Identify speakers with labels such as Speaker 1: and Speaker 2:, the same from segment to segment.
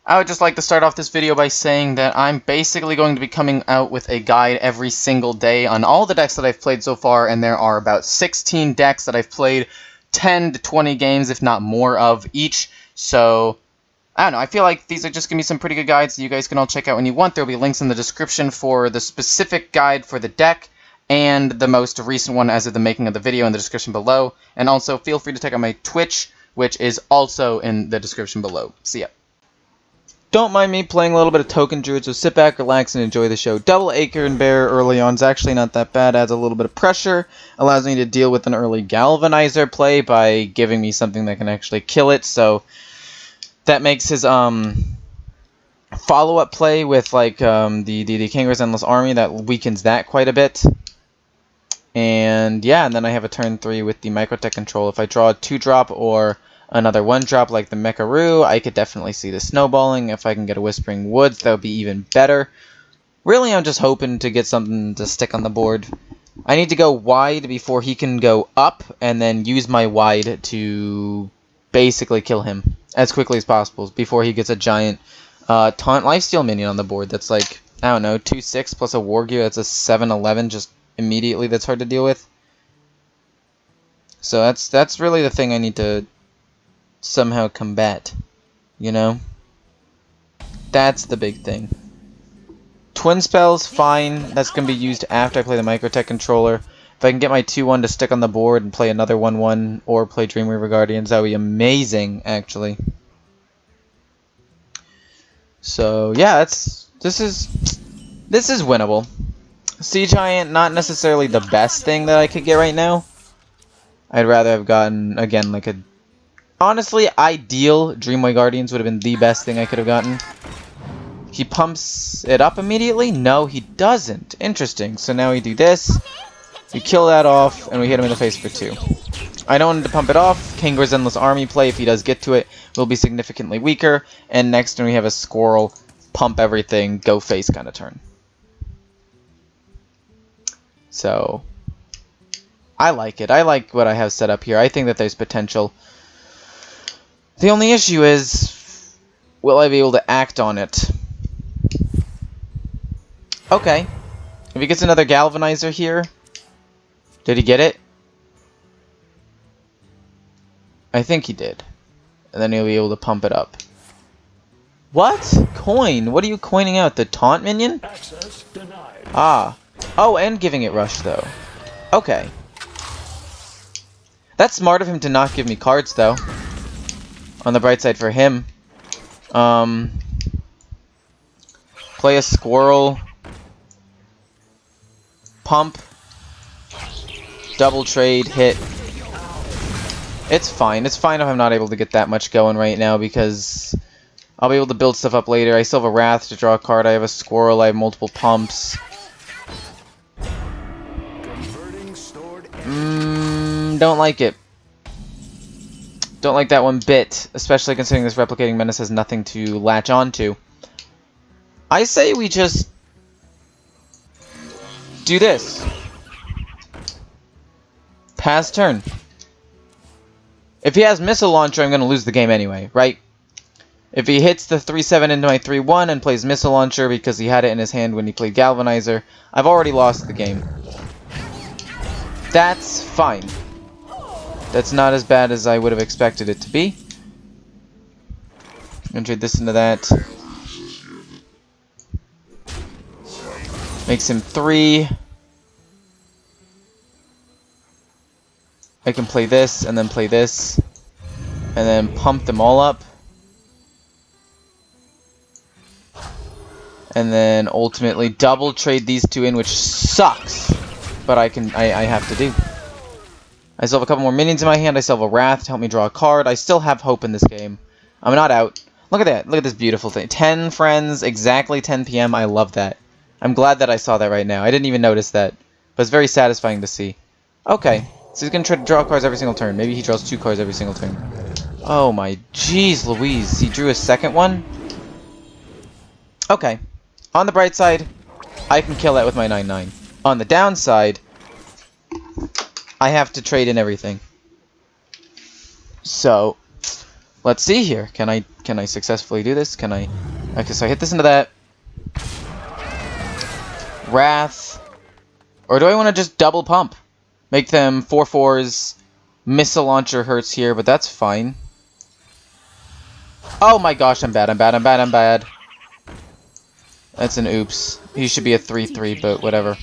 Speaker 1: I would just like to start off this video by saying that I'm basically going to be coming out with a guide every single day on all the decks that I've played so far, and there are about 16 decks that I've played 10 to 20 games, if not more, of each. So, I don't know, I feel like these are just going to be some pretty good guides that you guys can all check out when you want. There will be links in the description for the specific guide for the deck, and the most recent one as of the making of the video in the description below. And also, feel free to check out my Twitch, which is also in the description below. See ya. Don't mind me playing a little bit of Token Druid, so sit back, relax, and enjoy the show. Double Acre and Bear early on is actually not that bad. Adds a little bit of pressure, allows me to deal with an early Galvanizer play by giving me something that can actually kill it, so that makes his follow-up play with like the Kangaroo's Endless Army, that weakens that quite a bit. And yeah, and then I have a turn 3 with the Microtech control. If I draw a 2-drop or another 1-drop like the Mecharoo, I could definitely see the snowballing. If I can get a Whispering Woods, that would be even better. Really, I'm just hoping to get something to stick on the board. I need to go wide before he can go up, and then use my wide to basically kill him as quickly as possible before he gets a giant Taunt Lifesteal minion on the board. That's like, I don't know, 2/6 plus a War Gear. That's a 7/11 just immediately. That's hard to deal with. So that's really the thing I need to somehow combat, you know? That's the big thing. Twin Spell's fine. That's going to be used after I play the Microtech controller. If I can get my 2/1 to stick on the board and play another 1/1 or play Dreamweaver Guardians, that would be amazing, actually. So yeah, this is winnable. Sea Giant, not necessarily the best thing that I could get right now. I'd rather have gotten, again, like a honestly, ideal Dreamway Guardians would have been the best thing I could have gotten. He pumps it up immediately? No, he doesn't. Interesting. So now we do this. We kill that off, and we hit him in the face for 2. I don't want to pump it off. Kangaroo's Endless Army play, if he does get to it, will be significantly weaker. And next turn we have a Squirrel, pump everything, go face kind of turn. So, I like it. I like what I have set up here. I think that there's potential. The only issue is, will I be able to act on it? Okay. If he gets another Galvanizer here, did he get it? I think he did. And then he'll be able to pump it up. What? Coin? What are you coining out? The taunt minion?
Speaker 2: Access denied.
Speaker 1: Ah. Oh, and giving it rush, though. Okay. That's smart of him to not give me cards, though. On the bright side for him. Play a Squirrel. Pump. Double trade, hit. It's fine. It's fine if I'm not able to get that much going right now, because I'll be able to build stuff up later. I still have a Wrath to draw a card. I have a Squirrel. I have multiple pumps. Don't like it. Don't like that one bit, especially considering this Replicating Menace has nothing to latch onto. I say we just do this. Pass turn. If he has Missile Launcher, I'm going to lose the game anyway, right? If he hits the 3/7 into my 3/1 and plays Missile Launcher because he had it in his hand when he played Galvanizer, I've already lost the game. That's fine. That's not as bad as I would have expected it to be. I'm going to trade this into that. Makes him 3. I can play this, and then play this, and then pump them all up. And then ultimately double trade these 2 in, which sucks. But I have to do. I still have a couple more minions in my hand. I still have a Wrath to help me draw a card. I still have hope in this game. I'm not out. Look at that. Look at this beautiful thing. 10 friends, exactly 10 p.m. I love that. I'm glad that I saw that right now. I didn't even notice that. But it's very satisfying to see. Okay. So he's going to try to draw cards every single turn. Maybe he draws 2 cards every single turn. Oh my jeez Louise. He drew a second one? Okay. On the bright side, I can kill that with my 9/9. On the downside, I have to trade in everything. So, Let's see here. Can I successfully do this? Can I? Okay, so I hit this into that. Wrath. Or do I want to just double pump? Make them 4/4s. Missile launcher hurts here, but that's fine. Oh my gosh, I'm bad. That's an oops. He should be a 3/3, but whatever.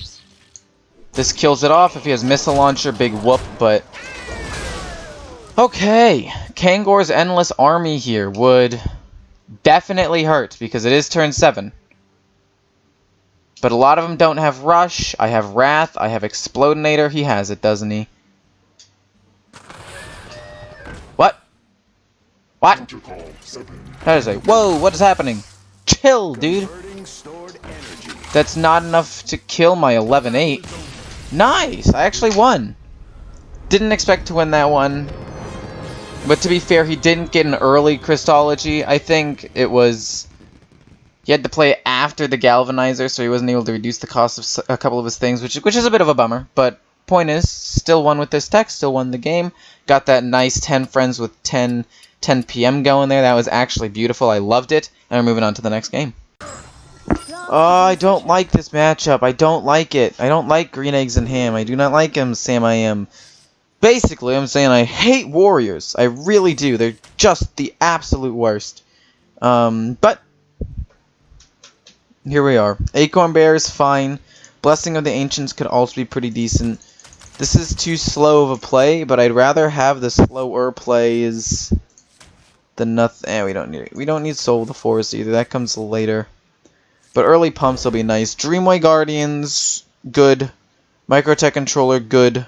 Speaker 1: This kills it off. If he has missile launcher, big whoop, but... Okay. Kangor's Endless Army here would definitely hurt, because it is turn 7. But a lot of them don't have Rush. I have Wrath. I have Explodinator. He has it, doesn't he? What? What? That is a... Whoa, what is happening? Chill, dude. That's not enough to kill my 11-8. Nice! I actually won. Didn't expect to win that one. But to be fair, he didn't get an early Christology. I think it was... He had to play after the Galvanizer, so he wasn't able to reduce the cost of a couple of his things, which is a bit of a bummer. But point is, still won with this tech, still won the game. Got that nice 10 friends with 10 PM going there. That was actually beautiful. I loved it. And we're moving on to the next game. Oh, I don't like this matchup. I don't like it. I don't like Green Eggs and Ham. I do not like him, Sam I Am. Basically, I'm saying I hate warriors. I really do. They're just the absolute worst. But here we are. Acorn Bear is fine. Blessing of the Ancients could also be pretty decent. This is too slow of a play, but I'd rather have the slower plays than nothing. We don't need it. We don't need Soul of the Forest either. That comes later. But early pumps will be nice. Dreamway Guardians, good. Microtech Controller, good.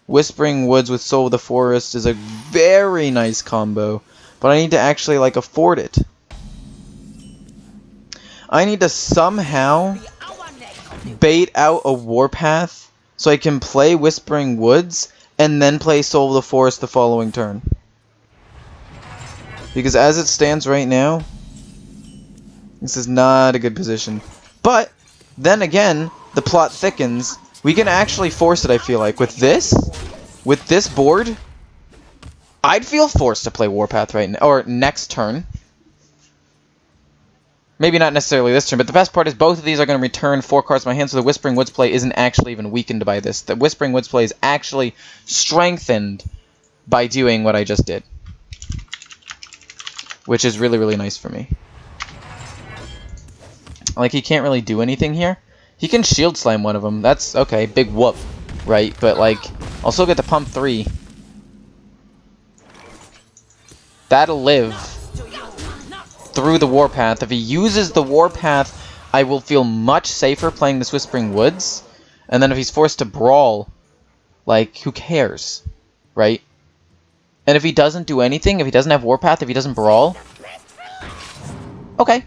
Speaker 1: Whispering Woods with Soul of the Forest is a very nice combo. But I need to actually, like, afford it. I need to somehow bait out a Warpath so I can play Whispering Woods and then play Soul of the Forest the following turn. Because as it stands right now, this is not a good position. But, then again, the plot thickens. We can actually force it, I feel like. With this board, I'd feel forced to play Warpath right now, or next turn. Maybe not necessarily this turn, but the best part is both of these are going to return 4 cards to my hand, so the Whispering Woods play isn't actually even weakened by this. The Whispering Woods play is actually strengthened by doing what I just did. Which is really, really nice for me. Like, he can't really do anything here. He can Shield Slam one of them. That's okay. Big whoop. Right? But, like, I'll still get to pump 3. That'll live through the Warpath. If he uses the Warpath, I will feel much safer playing this Whispering Woods. And then if he's forced to Brawl, like, who cares? Right? And if he doesn't do anything, if he doesn't have Warpath, if he doesn't Brawl... Okay.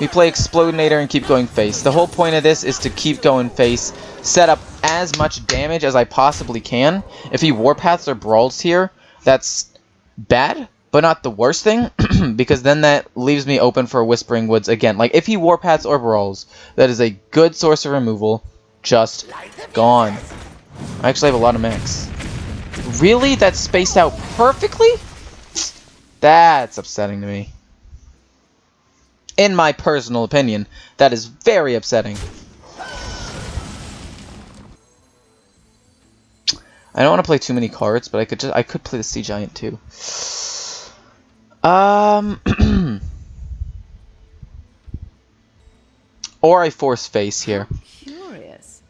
Speaker 1: We play Explodinator and keep going face. The whole point of this is to keep going face, set up as much damage as I possibly can. If he Warpaths or Brawls here, that's bad, but not the worst thing, because then that leaves me open for Whispering Woods again. Like, if he Warpaths or Brawls, that is a good source of removal, just gone. I actually have a lot of mechs. Really? That's spaced out perfectly? That's upsetting to me. In my personal opinion, that is very upsetting. I don't want to play too many cards, but I could play the Sea Giant too. Or I force face here.
Speaker 2: Curious.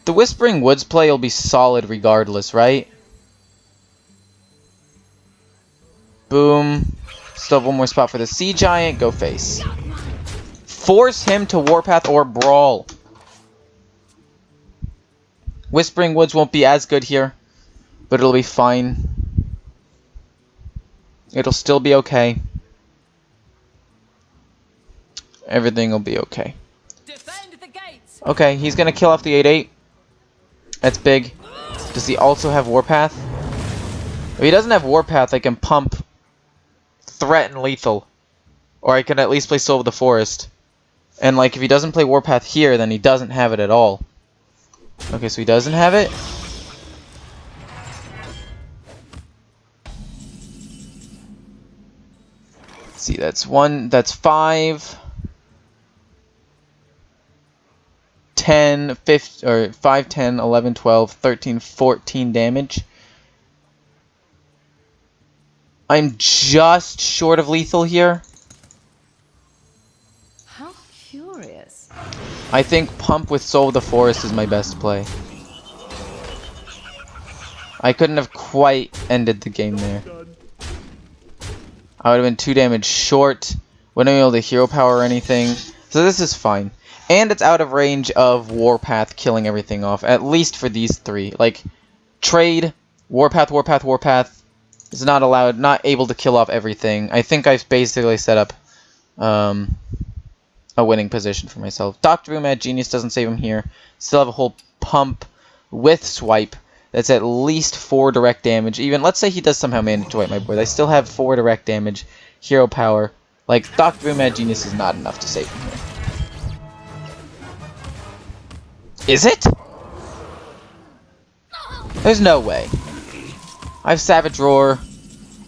Speaker 1: The Whispering Woods play will be solid regardless, right? Boom. Still have one more spot for the Sea Giant. Go face. Force him to Warpath or Brawl. Whispering Woods won't be as good here, but it'll be fine. It'll still be okay. Everything will be okay.
Speaker 2: Defend the gates.
Speaker 1: Okay, he's gonna kill off the 8/8. That's big. Does he also have Warpath? If he doesn't have Warpath, I can pump Threat and Lethal. Or I can at least play Soul of the Forest. And like if he doesn't play Warpath here, then he doesn't have it at all. Okay, so he doesn't have it. Let's see, that's 5, 10, 15, or 5, 10, 11, 12, 13, 14 damage. I'm just short of lethal here.
Speaker 2: How curious.
Speaker 1: I think Pump with Soul of the Forest is my best play. I couldn't have quite ended the game there. I would have been 2 damage short. Wouldn't be able to hero power or anything. So this is fine. And it's out of range of Warpath killing everything off. At least for these 3. Like, trade, Warpath, Warpath, Warpath is not allowed, not able to kill off everything. I think I've basically set up a winning position for myself. Dr. Boom Mad Genius doesn't save him here. Still have a whole Pump with Swipe. That's at least 4 direct damage. Even, let's say he does somehow manage to wipe my board. I still have 4 direct damage. Hero power. Like, Dr. Boom Mad Genius is not enough to save him here. Is it? There's no way. I have Savage Roar.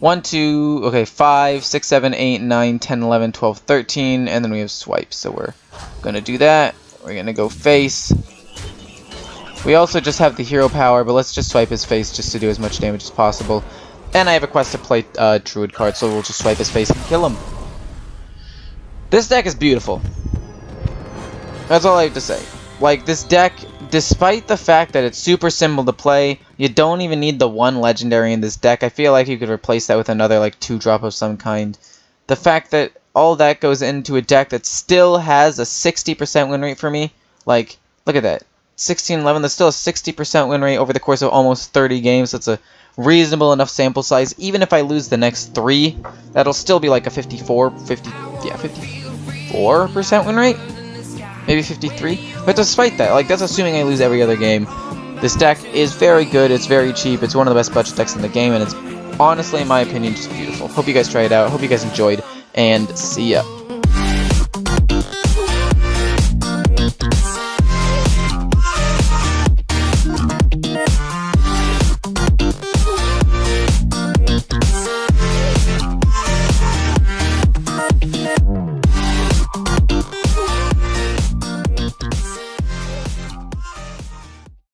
Speaker 1: 1, 2, okay, 5, 6, 7, 8, 9, 10, 11, 12, 13, and then we have Swipe. So we're gonna do that. We're gonna go face. We also just have the hero power, but let's just swipe his face just to do as much damage as possible. And I have a quest to play Druid card, so we'll just swipe his face and kill him. This deck is beautiful. That's all I have to say. Like, this deck, despite the fact that it's super simple to play, you don't even need the 1 legendary in this deck. I feel like you could replace that with another, like, 2-drop of some kind. The fact that all that goes into a deck that still has a 60% win rate for me, like, look at that. 16-11, that's still a 60% win rate over the course of almost 30 games. That's a reasonable enough sample size. Even if I lose the next 3, that'll still be like a 54% win rate? Maybe 53? But despite that, like, that's assuming I lose every other game. This deck is very good, it's very cheap, it's one of the best budget decks in the game, and it's honestly, in my opinion, just beautiful. Hope you guys try it out, hope you guys enjoyed, and see ya.